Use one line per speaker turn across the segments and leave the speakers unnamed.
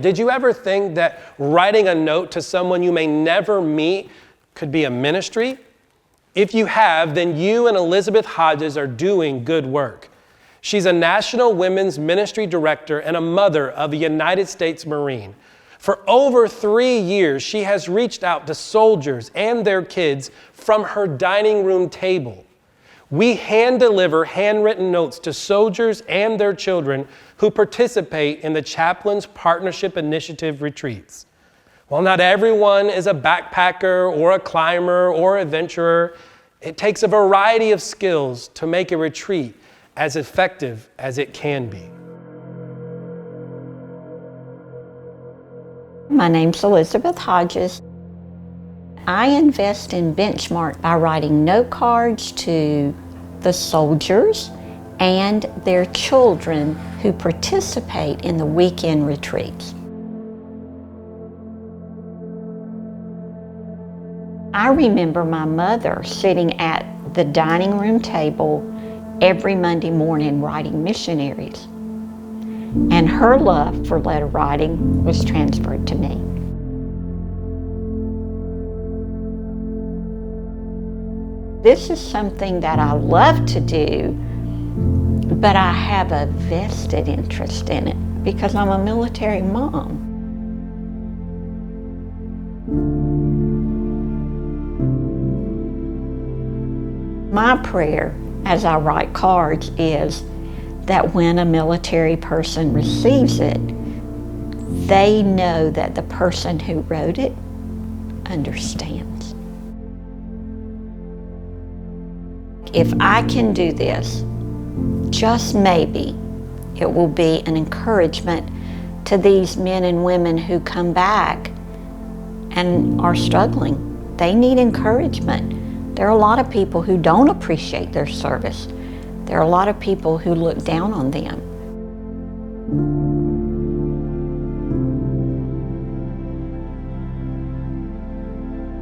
Did you ever think that writing a note to someone you may never meet could be a ministry? If you have, then you and Elizabeth Hodges are doing good work. She's a National Women's Ministry Director and a mother of a United States Marine. For over 3 years, she has reached out to soldiers and their kids from her dining room table. We hand-deliver handwritten notes to soldiers and their children who participate in the Chaplains Partnership Initiative retreats. While not everyone is a backpacker or a climber or adventurer, it takes a variety of skills to make a retreat as effective as it can be.
My name's Elizabeth Hodges. I invest in Benchmark by writing note cards to the soldiers and their children who participate in the weekend retreats. I remember my mother sitting at the dining room table every Monday morning writing missionaries, and her love for letter writing was transferred to me. This is something that I love to do, but I have a vested interest in it because I'm a military mom. My prayer as I write cards is that when a military person receives it, they know that the person who wrote it understands. If I can do this, just maybe it will be an encouragement to these men and women who come back and are struggling. They need encouragement. There are a lot of people who don't appreciate their service. There are a lot of people who look down on them.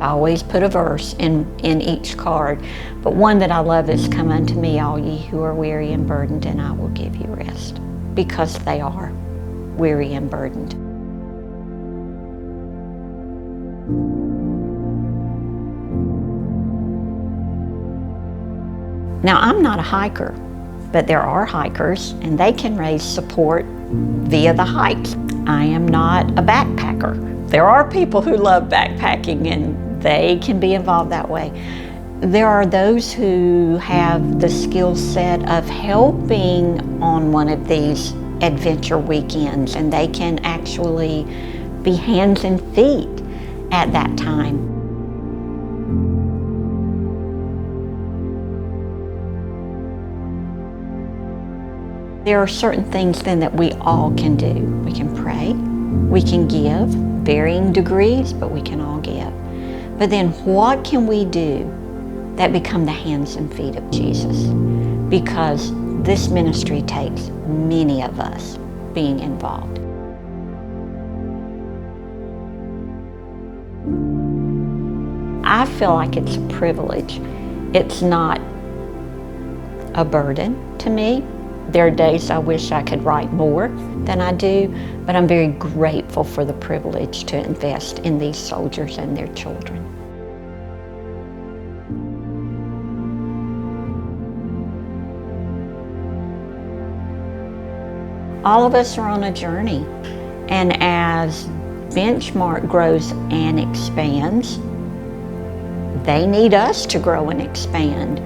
I always put a verse in each card, but one that I love is, "Come unto me, all ye who are weary and burdened, and I will give you rest," because they are weary and burdened. Now, I'm not a hiker, but there are hikers, and they can raise support via the hikes. I am not a backpacker. There are people who love backpacking, and they can be involved that way. There are those who have the skill set of helping on one of these adventure weekends, and they can actually be hands and feet at that time. There are certain things then that we all can do. We can pray, we can give, varying degrees, but we can all give. But then what can we do that become the hands and feet of Jesus? Because this ministry takes many of us being involved. I feel like it's a privilege. It's not a burden to me. There are days I wish I could write more than I do, but I'm very grateful for the privilege to invest in these soldiers and their children. All of us are on a journey, and as Benchmark grows and expands, they need us to grow and expand.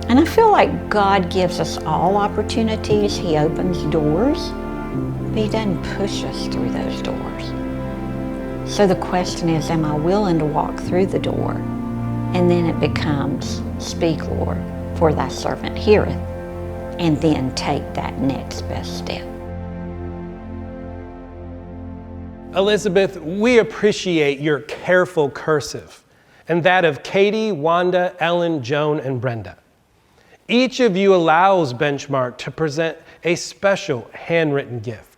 And I feel like God gives us all opportunities. He opens doors, but He doesn't push us through those doors. So the question is, am I willing to walk through the door? And then it becomes, "Speak, Lord, for thy servant heareth," and then take that next best step.
Elizabeth, we appreciate your careful cursive and that of Katie, Wanda, Ellen, Joan, and Brenda. Each of you allows Benchmark to present a special handwritten gift.